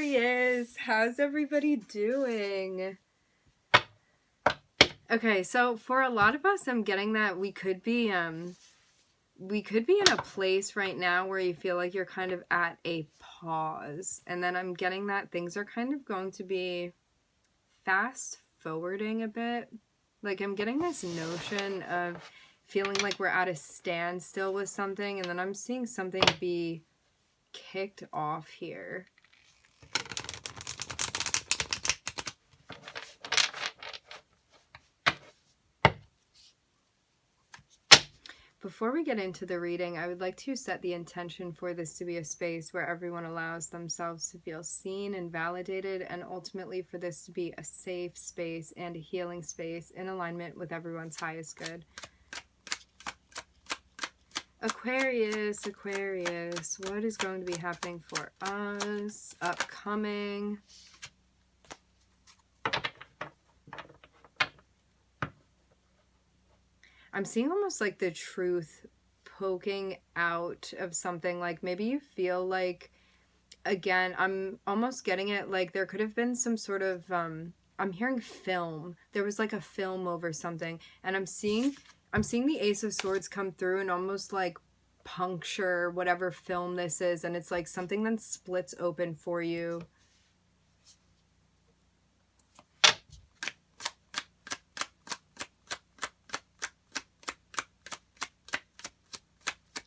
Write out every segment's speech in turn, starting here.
Aquarius, how's everybody doing? Okay, so for a lot of us, I'm getting that we could be in a place right now where you feel like you're kind of at a pause. And then I'm getting that things are kind of going to be fast forwarding a bit. Like I'm getting this notion of feeling like we're at a standstill with something, and then I'm seeing something be kicked off here. Before we get into the reading, I would like to set the intention for this to be a space where everyone allows themselves to feel seen and validated, and ultimately for this to be a safe space and a healing space in alignment with everyone's highest good. Aquarius, what is going to be happening for us upcoming? I'm seeing almost like the truth poking out of something. Like maybe you feel like, again, I'm almost getting it like there could have been some sort of I'm hearing film. There was like a film over something, and I'm seeing the Ace of Swords come through and almost like puncture whatever film this is, and it's like something that splits open for you.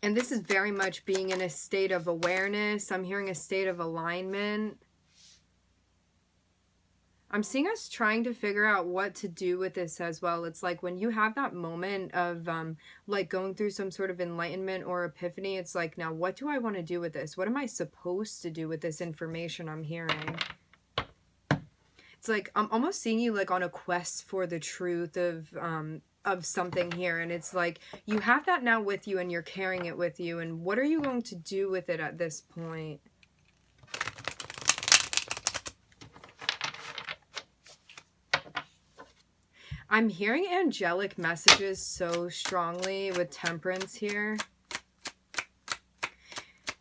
And this is very much being in a state of awareness. I'm hearing a state of alignment. I'm seeing us trying to figure out what to do with this as well. It's like when you have that moment of like going through some sort of enlightenment or epiphany, it's like, now what do I want to do with this? What am I supposed to do with this information I'm hearing? It's like I'm almost seeing you like on a quest for the truth of something here, and it's like you have that now with you and you're carrying it with you, and what are you going to do with it at this point? I'm hearing angelic messages so strongly with Temperance here.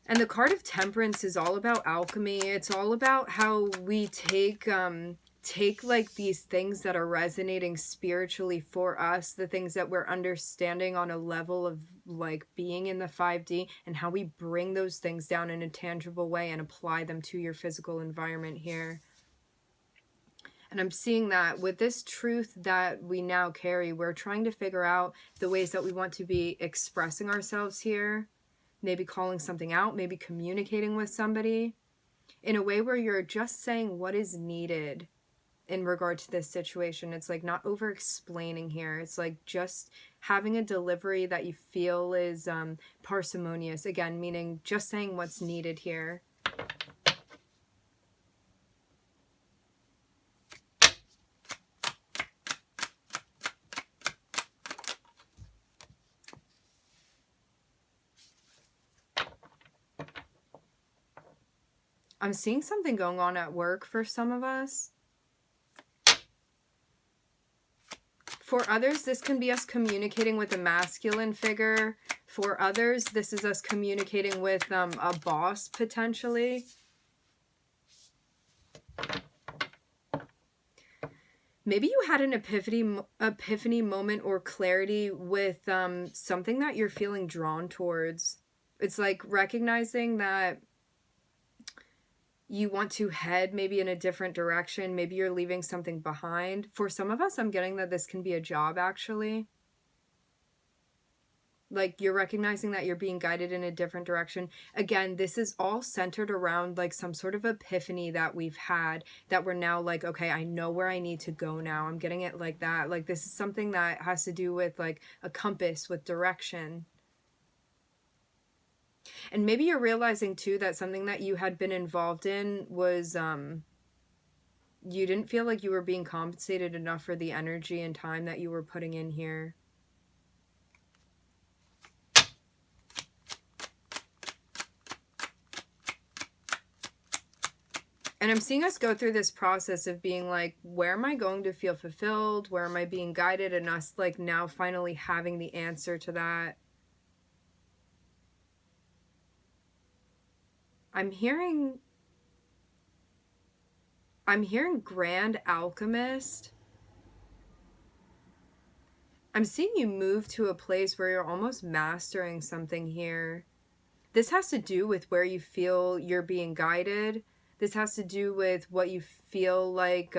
And the card of Temperance is all about alchemy. It's all about how we take like these things that are resonating spiritually for us, the things that we're understanding on a level of like being in the 5D, and how we bring those things down in a tangible way and apply them to your physical environment here. And I'm seeing that with this truth that we now carry, we're trying to figure out the ways that we want to be expressing ourselves here. Maybe calling something out, maybe communicating with somebody in a way where you're just saying what is needed in regard to this situation. It's like not over explaining here. It's like just having a delivery that you feel is parsimonious. Again, meaning just saying what's needed here. I'm seeing something going on at work for some of us. For others, this can be us communicating with a masculine figure. For others, this is us communicating with a boss, potentially. Maybe you had an epiphany moment or clarity with something that you're feeling drawn towards. It's like recognizing that you want to head maybe in a different direction. Maybe you're leaving something behind. For some of us, I'm getting that this can be a job, actually. Like you're recognizing that you're being guided in a different direction. Again, this is all centered around like some sort of epiphany that we've had, that we're now like, okay, I know where I need to go now. I'm getting it like that. Like this is something that has to do with like a compass, with direction. And maybe you're realizing too that something that you had been involved in was you didn't feel like you were being compensated enough for the energy and time that you were putting in here. And I'm seeing us go through this process of being like, where am I going to feel fulfilled? Where am I being guided? And us like now finally having the answer to that. I'm hearing I'm hearing Grand Alchemist. I'm seeing you move to a place where you're almost mastering something here. This has to do with where you feel you're being guided. This has to do with what you feel like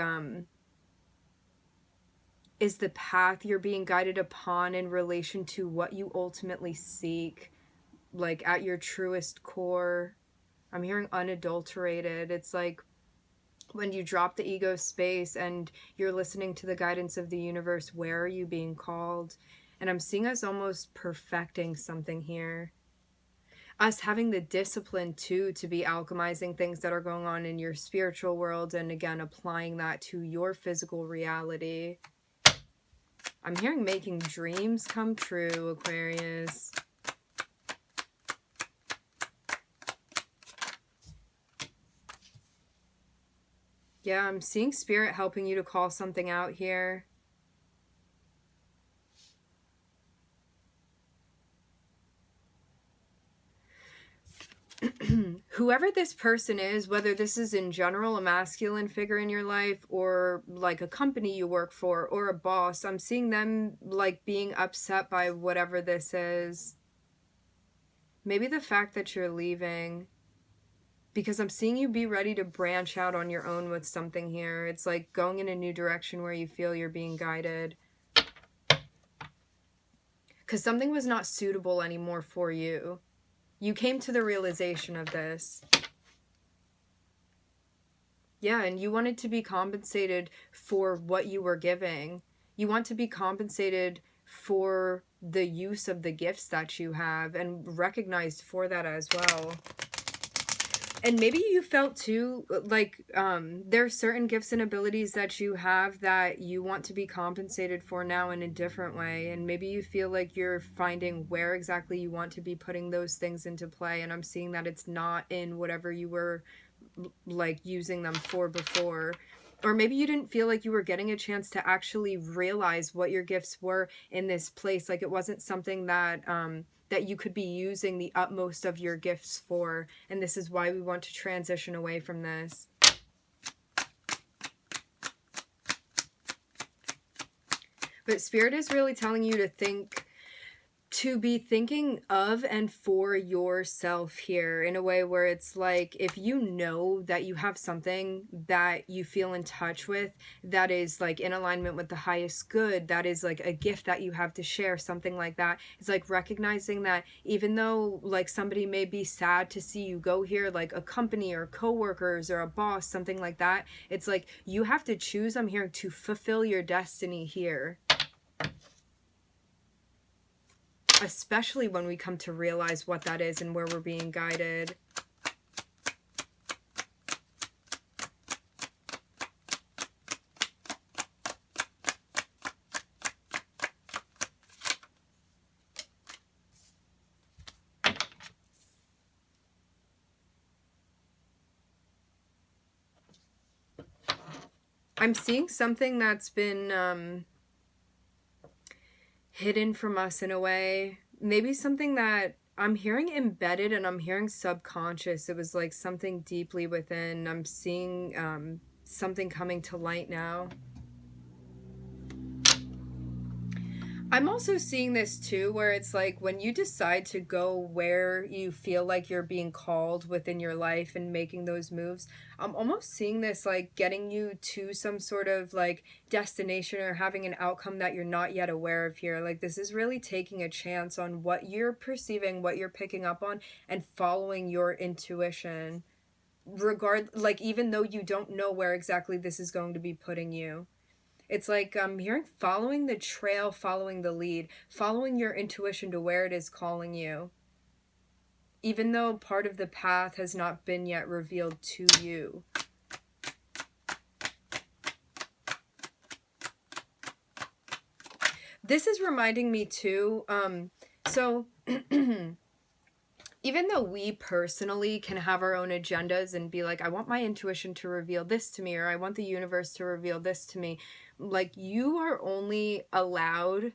is the path you're being guided upon in relation to what you ultimately seek, like at your truest core. I'm hearing unadulterated. It's like when you drop the ego space and you're listening to the guidance of the universe, where are you being called? And I'm seeing us almost perfecting something here. Us having the discipline too to be alchemizing things that are going on in your spiritual world, and again applying that to your physical reality. I'm hearing making dreams come true, Aquarius. Yeah, I'm seeing spirit helping you to call something out here. Whoever this person is, whether this is in general a masculine figure in your life or like a company you work for or a boss, I'm seeing them like being upset by whatever this is. Maybe the fact that you're leaving, because I'm seeing you be ready to branch out on your own with something here. It's like going in a new direction where you feel you're being guided. Because something was not suitable anymore for you. You came to the realization of this. Yeah, and you wanted to be compensated for what you were giving. You want to be compensated for the use of the gifts that you have and recognized for that as well. And maybe you felt too like there are certain gifts and abilities that you have that you want to be compensated for now in a different way. And maybe you feel like you're finding where exactly you want to be putting those things into play. And I'm seeing that it's not in whatever you were like using them for before. Or maybe you didn't feel like you were getting a chance to actually realize what your gifts were in this place. Like it wasn't something that that you could be using the utmost of your gifts for. And this is why we want to transition away from this. But Spirit is really telling you to be thinking of and for yourself here in a way where it's like, if you know that you have something that you feel in touch with that is like in alignment with the highest good, that is like a gift that you have to share, something like that, it's like recognizing that even though like somebody may be sad to see you go here, like a company or coworkers or a boss, something like that, it's like you have to choose, I'm hearing, to fulfill your destiny here. Especially when we come to realize what that is and where we're being guided. I'm seeing something that's been hidden from us in a way. Maybe something that I'm hearing embedded and I'm hearing subconscious. It was like something deeply within. I'm seeing something coming to light now. I'm also seeing this too, where it's like when you decide to go where you feel like you're being called within your life and making those moves, I'm almost seeing this like getting you to some sort of like destination or having an outcome that you're not yet aware of here. Like this is really taking a chance on what you're perceiving, what you're picking up on, and following your intuition. Like even though you don't know where exactly this is going to be putting you. It's like I'm hearing following the trail, following the lead, following your intuition to where it is calling you. Even though part of the path has not been yet revealed to you. This is reminding me too, so even though we personally can have our own agendas and be like, I want my intuition to reveal this to me, or I want the universe to reveal this to me, like you are only allowed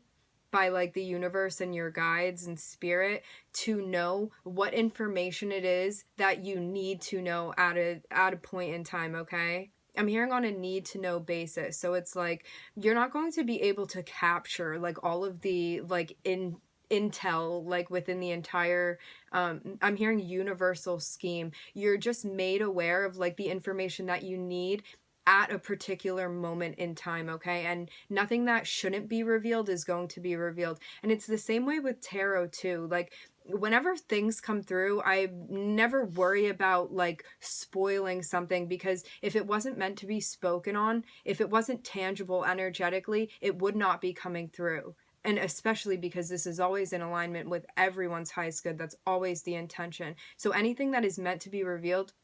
by like the universe and your guides and spirit to know what information it is that you need to know at a point in time, okay? I'm hearing on a need to know basis. So it's like you're not going to be able to capture like all of the like intel like within the entire I'm hearing universal scheme. You're just made aware of like the information that you need at a particular moment in time, okay? And nothing that shouldn't be revealed is going to be revealed. And it's the same way with tarot too. Like whenever things come through, I never worry about like spoiling something, because if it wasn't meant to be spoken on, if it wasn't tangible energetically, it would not be coming through. And especially because this is always in alignment with everyone's highest good. That's always the intention. So anything that is meant to be revealed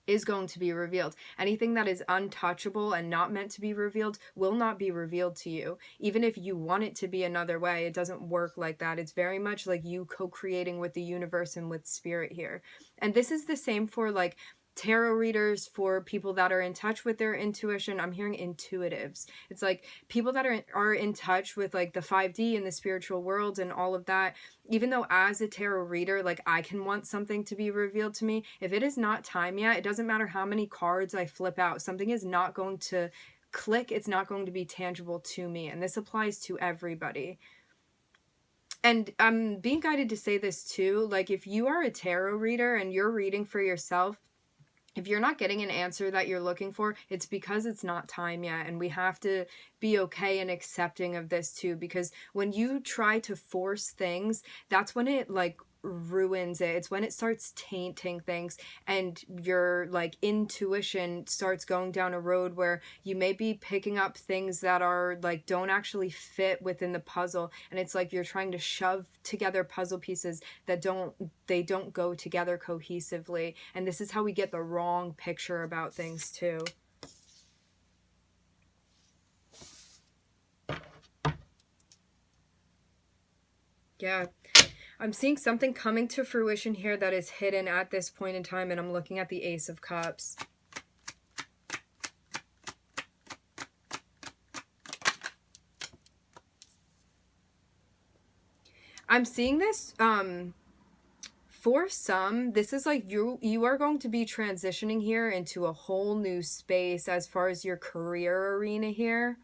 is going to be revealed. Anything that is untouchable and not meant to be revealed will not be revealed to you. Even if you want it to be another way, it doesn't work like that. It's very much like you co-creating with the universe and with spirit here. And this is the same for like tarot readers, for people that are in touch with their intuition. I'm hearing intuitives. It's like people that are in touch with like the 5D and the spiritual world and all of that. Even though as a tarot reader, like I can want something to be revealed to me, if it is not time yet, it doesn't matter how many cards I flip out, something is not going to click. It's not going to be tangible to me. And this applies to everybody. And I'm being guided to say this too, like if you are a tarot reader and you're reading for yourself, if you're not getting an answer that you're looking for, it's because it's not time yet. And we have to be okay and accepting of this too, because when you try to force things, that's when it like ruins it. It's when it starts tainting things, and your like intuition starts going down a road where you may be picking up things that are like don't actually fit within the puzzle, and it's like you're trying to shove together puzzle pieces that don't go together cohesively. And this is how we get the wrong picture about things too. Yeah. I'm seeing something coming to fruition here that is hidden at this point in time, and I'm looking at the Ace of Cups. I'm seeing this for some, this is like you are going to be transitioning here into a whole new space as far as your career arena here.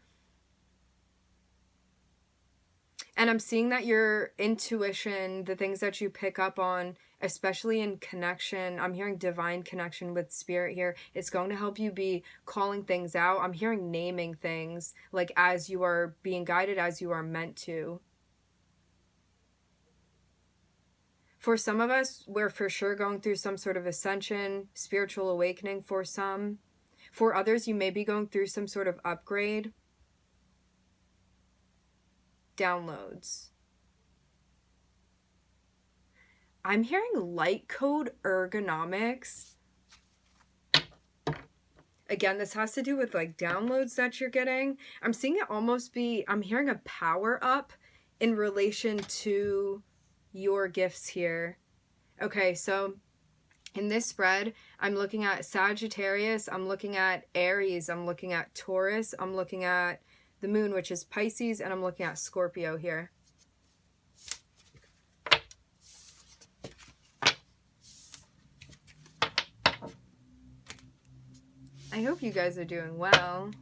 And I'm seeing that your intuition, the things that you pick up on, especially in connection, I'm hearing divine connection with spirit here. It's going to help you be calling things out. I'm hearing naming things, like as you are being guided, as you are meant to. For some of us, we're for sure going through some sort of ascension, spiritual awakening for some. For others, you may be going through some sort of upgrade. Downloads. I'm hearing light code ergonomics. Again, this has to do with like downloads that you're getting. I'm seeing it almost be, I'm hearing a power up in relation to your gifts here. Okay, so in this spread, I'm looking at Sagittarius, I'm looking at Aries, I'm looking at Taurus, I'm looking at the moon, which is Pisces, and I'm looking at Scorpio here. I hope you guys are doing well.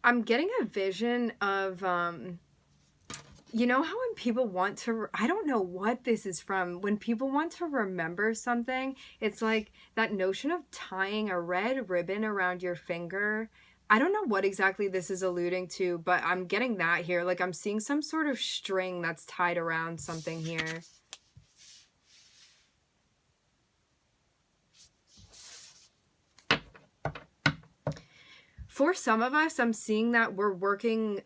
I'm getting a vision of, you know how when people want to, I don't know what this is from, when people want to remember something, it's like that notion of tying a red ribbon around your finger. I don't know what exactly this is alluding to, but I'm getting that here. Like I'm seeing some sort of string that's tied around something here. For some of us, I'm seeing that we're working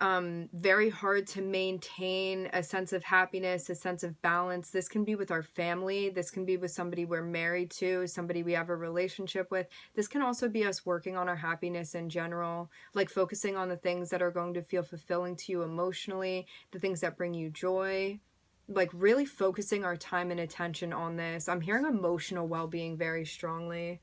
very hard to maintain a sense of happiness, a sense of balance. This can be with our family. This can be with somebody we're married to, somebody we have a relationship with. This can also be us working on our happiness in general, like focusing on the things that are going to feel fulfilling to you emotionally, the things that bring you joy, like really focusing our time and attention on this. I'm hearing emotional well-being very strongly.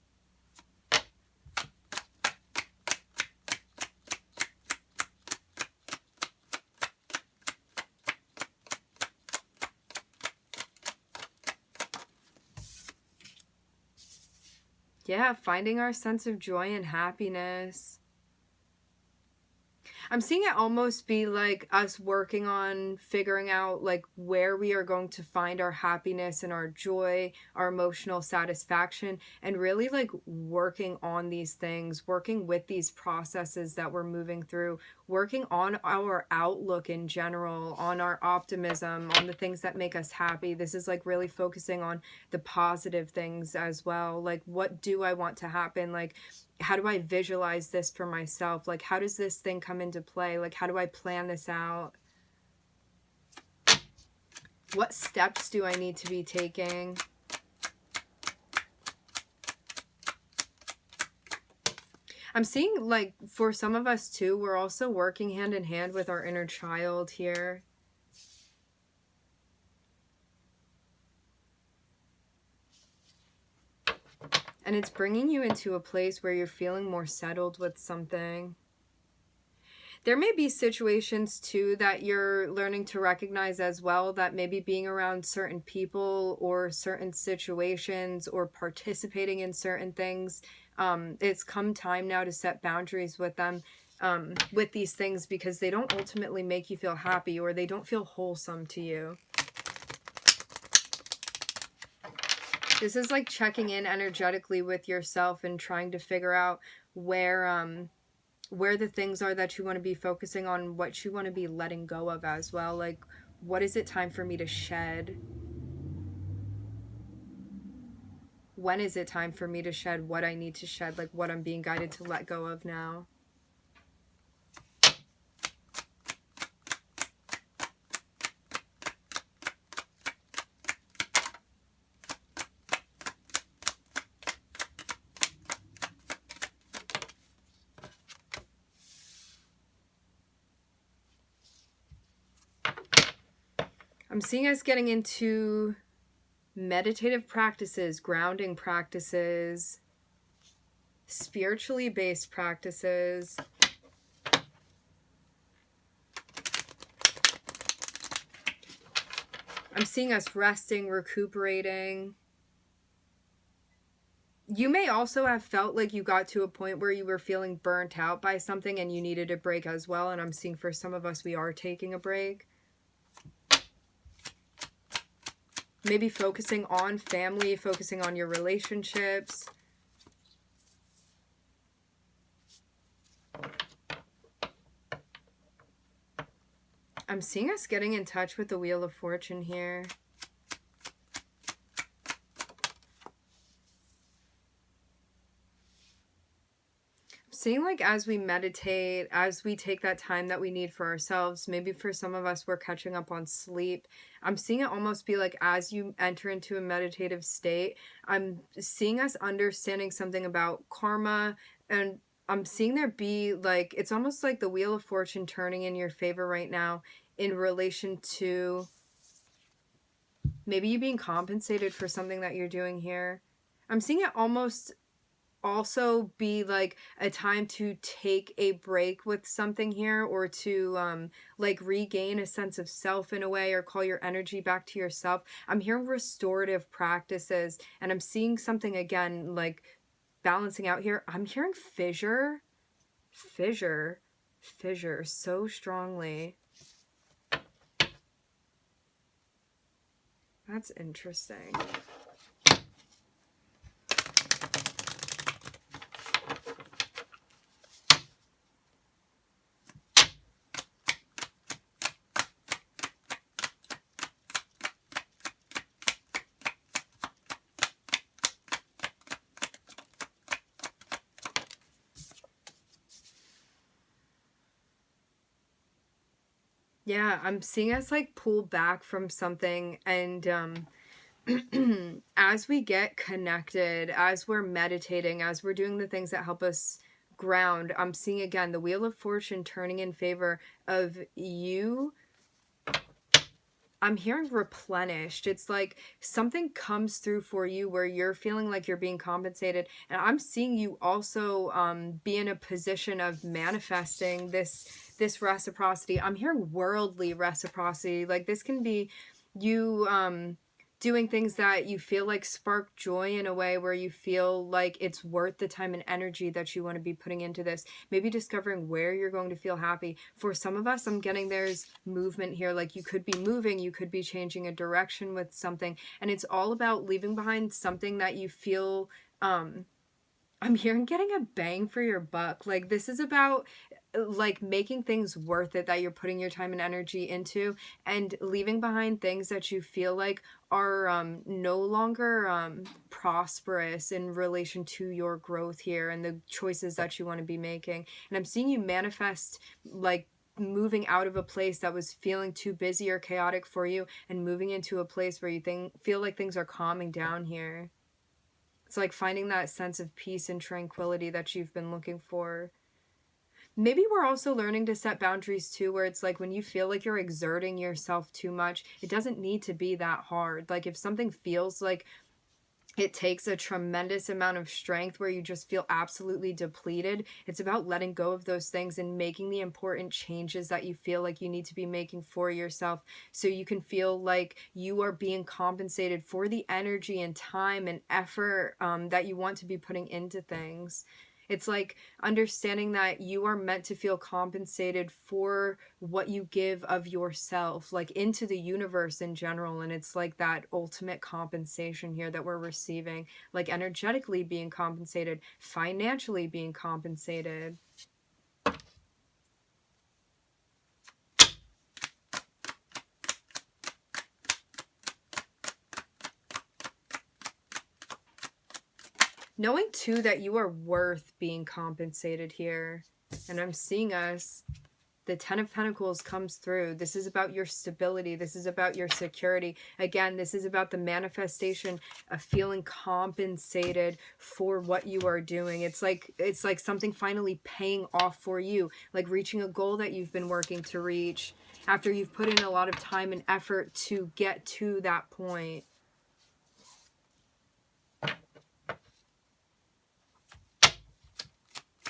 Yeah, finding our sense of joy and happiness. I'm seeing it almost be like us working on figuring out like where we are going to find our happiness and our joy, our emotional satisfaction, and really like working on these things, working with these processes that we're moving through, working on our outlook in general, on our optimism, on the things that make us happy. This is like really focusing on the positive things as well. Like, what do I want to happen? Like, how do I visualize this for myself? Like, how does this thing come into play? Like, how do I plan this out? What steps do I need to be taking? I'm seeing like for some of us too, we're also working hand in hand with our inner child here. And it's bringing you into a place where you're feeling more settled with something. There may be situations too that you're learning to recognize as well, that maybe being around certain people or certain situations or participating in certain things, it's come time now to set boundaries with them, with these things, because they don't ultimately make you feel happy or they don't feel wholesome to you. This is like checking in energetically with yourself and trying to figure out where the things are that you want to be focusing on, what you want to be letting go of as well. Like, what is it time for me to shed? When is it time for me to shed what I need to shed? Like, what I'm being guided to let go of now. I'm seeing us getting into meditative practices, grounding practices, spiritually based practices. I'm seeing us resting, recuperating. You may also have felt like you got to a point where you were feeling burnt out by something and you needed a break as well. And I'm seeing for some of us, we are taking a break. Maybe focusing on family, focusing on your relationships. I'm seeing us getting in touch with the Wheel of Fortune here. Seeing like as we meditate, as we take that time that we need for ourselves, maybe for some of us we're catching up on sleep. I'm seeing it almost be like as you enter into a meditative state, I'm seeing us understanding something about karma, and I'm seeing there be like, it's almost like the Wheel of Fortune turning in your favor right now in relation to maybe you being compensated for something that you're doing here. I'm seeing it almost also be like a time to take a break with something here, or to like regain a sense of self in a way, or call your energy back to yourself. I'm hearing restorative practices, and I'm seeing something again like balancing out here. I'm hearing fissure so strongly. That's interesting. Yeah, I'm seeing us like pull back from something, and as we get connected, as we're meditating, as we're doing the things that help us ground, I'm seeing again the Wheel of Fortune turning in favor of you. I'm hearing replenished. It's like something comes through for you where you're feeling like you're being compensated. And I'm seeing you also be in a position of manifesting this reciprocity. I'm hearing worldly reciprocity. Like this can be you doing things that you feel like spark joy in a way where you feel like it's worth the time and energy that you want to be putting into this. Maybe discovering where you're going to feel happy. For some of us, I'm getting there's movement here. Like you could be moving, you could be changing a direction with something. And it's all about leaving behind something that you feel I'm hearing getting a bang for your buck. Like this is about like making things worth it that you're putting your time and energy into, and leaving behind things that you feel like are no longer prosperous in relation to your growth here and the choices that you want to be making. And I'm seeing you manifest like moving out of a place that was feeling too busy or chaotic for you and moving into a place where you feel like things are calming down here. It's like finding that sense of peace and tranquility that you've been looking for. Maybe we're also learning to set boundaries too, where it's like when you feel like you're exerting yourself too much, it doesn't need to be that hard. Like if something feels like it takes a tremendous amount of strength where you just feel absolutely depleted, it's about letting go of those things and making the important changes that you feel like you need to be making for yourself, so you can feel like you are being compensated for the energy and time and effort that you want to be putting into things. It's like understanding that you are meant to feel compensated for what you give of yourself, like into the universe in general. And it's like that ultimate compensation here that we're receiving, like energetically being compensated, financially being compensated. Knowing too that you are worth being compensated here. And I'm seeing us, the Ten of Pentacles comes through. This is about your stability. This is about your security. Again, this is about the manifestation of feeling compensated for what you are doing. It's like something finally paying off for you, like reaching a goal that you've been working to reach after you've put in a lot of time and effort to get to that point.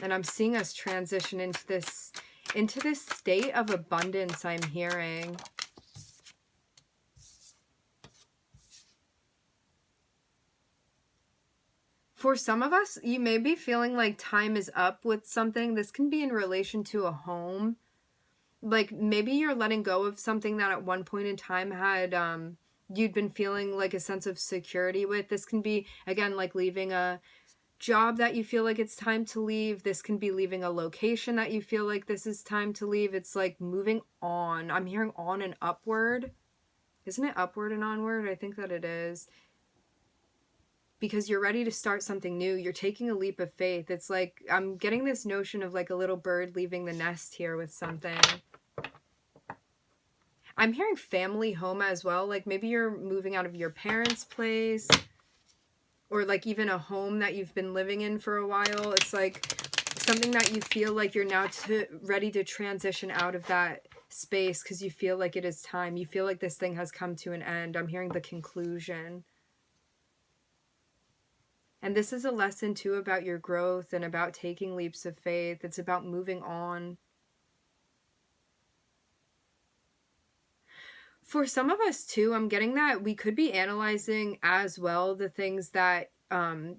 And I'm seeing us transition into this state of abundance I'm hearing. For some of us, you may be feeling like time is up with something. This can be in relation to a home. Like maybe you're letting go of something that at one point in time had you'd been feeling like a sense of security with. This can be, again, like leaving a job that you feel like it's time to leave. This can be leaving a location that you feel like this is time to leave. It's like moving on. I'm hearing on and upward. Isn't it upward and onward? I think that it is. Because you're ready to start something new. You're taking a leap of faith. It's like I'm getting this notion of like a little bird leaving the nest here with something. I'm hearing family home as well. Like maybe you're moving out of your parents' place, or like even a home that you've been living in for a while. It's like something that you feel like you're now ready to transition out of that space because you feel like it is time. You feel like this thing has come to an end. I'm hearing the conclusion. And this is a lesson too about your growth and about taking leaps of faith. It's about moving on. For some of us too, I'm getting that we could be analyzing as well the things that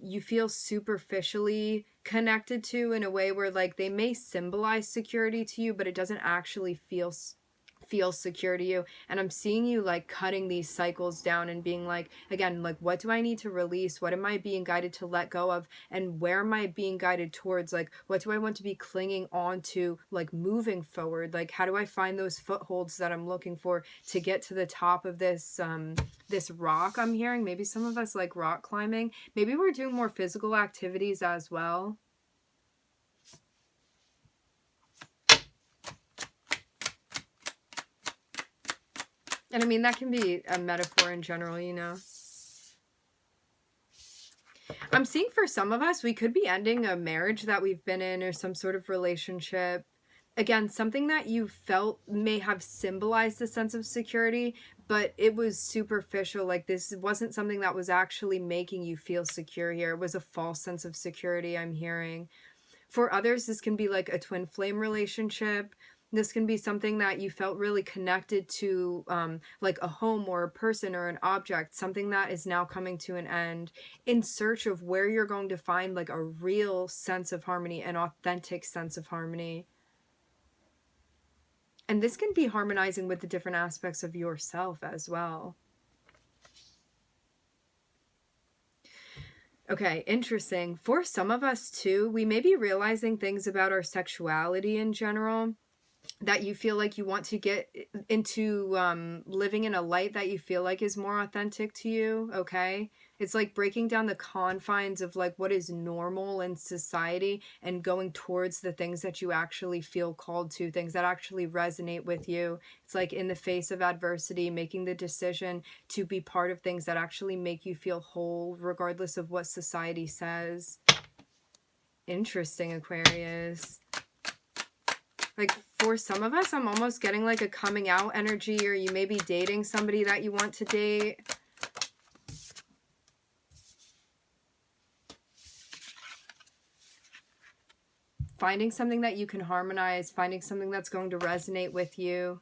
you feel superficially connected to in a way where like they may symbolize security to you, but it doesn't actually feel secure to you. And I'm seeing you like cutting these cycles down and being like, again, like what do I need to release? What am I being guided to let go of? And where am I being guided towards? Like what do I want to be clinging on to, like moving forward? Like how do I find those footholds that I'm looking for to get to the top of this this rock? I'm hearing maybe some of us like rock climbing. Maybe we're doing more physical activities as well. And I mean, that can be a metaphor in general, you know. I'm seeing for some of us, we could be ending a marriage that we've been in or some sort of relationship. Again, something that you felt may have symbolized a sense of security, but it was superficial. Like, this wasn't something that was actually making you feel secure here. It was a false sense of security, I'm hearing. For others, this can be like a twin flame relationship. This can be something that you felt really connected to, like a home or a person or an object, something that is now coming to an end, in search of where you're going to find like a real sense of harmony, an authentic sense of harmony. And this can be harmonizing with the different aspects of yourself as well. Okay, interesting. For some of us too, we may be realizing things about our sexuality in general that you feel like you want to get into, living in a light that you feel like is more authentic to you. Okay, it's like breaking down the confines of like what is normal in society and going towards the things that you actually feel called to, things that actually resonate with you. It's like in the face of adversity, making the decision to be part of things that actually make you feel whole regardless of what society says. Interesting, Aquarius. Like, for some of us, I'm almost getting like a coming out energy, or you may be dating somebody that you want to date. Finding something that you can harmonize, finding something that's going to resonate with you.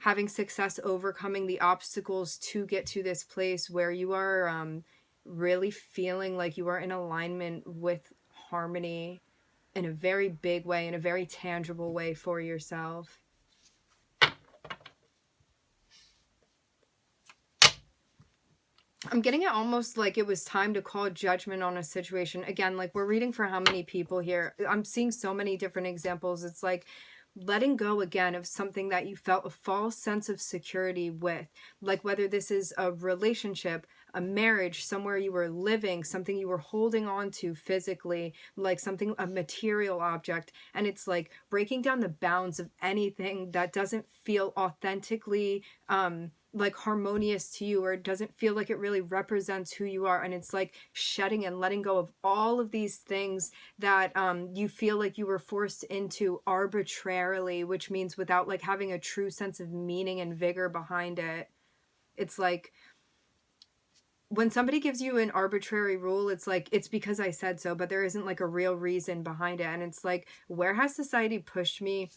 Having success overcoming the obstacles to get to this place where you are really feeling like you are in alignment with harmony in a very big way, in a very tangible way for yourself. I'm getting it almost like it was time to call judgment on a situation. Again, like, we're reading for how many people here? I'm seeing so many different examples. It's like letting go again of something that you felt a false sense of security with. Like, whether this is a relationship, a marriage, somewhere you were living, something you were holding on to physically, like something, a material object. And it's like breaking down the bounds of anything that doesn't feel authentically like harmonious to you, or it doesn't feel like it really represents who you are. And it's like shedding and letting go of all of these things that you feel like you were forced into arbitrarily, which means without like having a true sense of meaning and vigor behind it. It's like when somebody gives you an arbitrary rule, it's like, it's because I said so, but there isn't like a real reason behind it. And it's like, where has society pushed me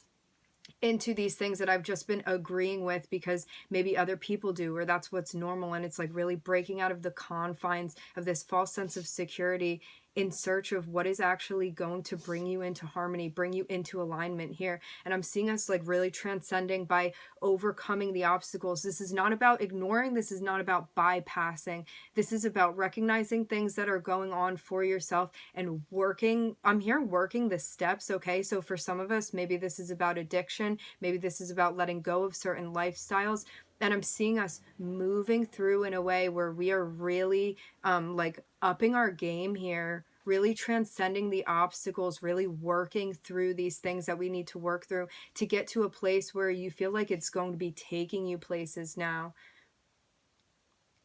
into these things that I've just been agreeing with because maybe other people do, or that's what's normal? And it's like really breaking out of the confines of this false sense of security in search of what is actually going to bring you into harmony, bring you into alignment here. And I'm seeing us like really transcending by overcoming the obstacles. This is not about ignoring. This is not about bypassing. This is about recognizing things that are going on for yourself and working. I'm here working the steps. Okay. So for some of us, maybe this is about addiction. Maybe this is about letting go of certain lifestyles. And I'm seeing us moving through in a way where we are really like upping our game here, really transcending the obstacles, really working through these things that we need to work through to get to a place where you feel like it's going to be taking you places now.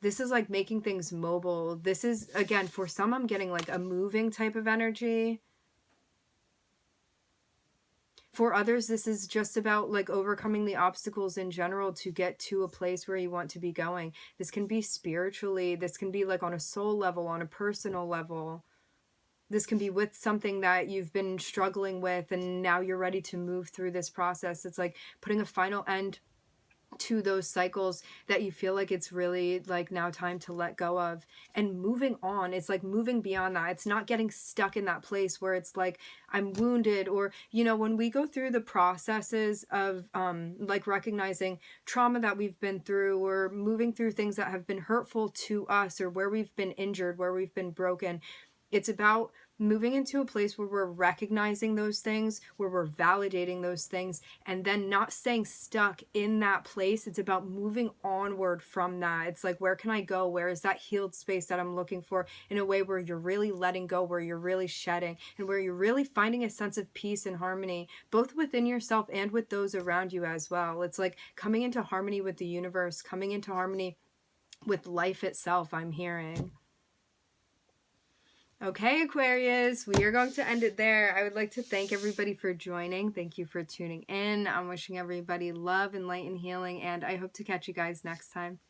This is like making things mobile. This is, again, for some, I'm getting like a moving type of energy. For others, this is just about like overcoming the obstacles in general to get to a place where you want to be going. This can be spiritually. This can be like on a soul level, on a personal level. This can be with something that you've been struggling with and now you're ready to move through this process. It's like putting a final end to those cycles that you feel like it's really like now time to let go of and moving on. It's like moving beyond that. It's not getting stuck in that place where it's like I'm wounded, or, you know, when we go through the processes of like recognizing trauma that we've been through, or moving through things that have been hurtful to us, or where we've been injured, where we've been broken. It's about moving into a place where we're recognizing those things, where we're validating those things, and then not staying stuck in that place. It's about moving onward from that. It's like, where can I go? Where is that healed space that I'm looking for, in a way where you're really letting go, where you're really shedding, and where you're really finding a sense of peace and harmony, both within yourself and with those around you as well. It's like coming into harmony with the universe, coming into harmony with life itself, I'm hearing. Okay, Aquarius, we are going to end it there. I would like to thank everybody for joining. Thank you for tuning in. I'm wishing everybody love and light and healing, and I hope to catch you guys next time.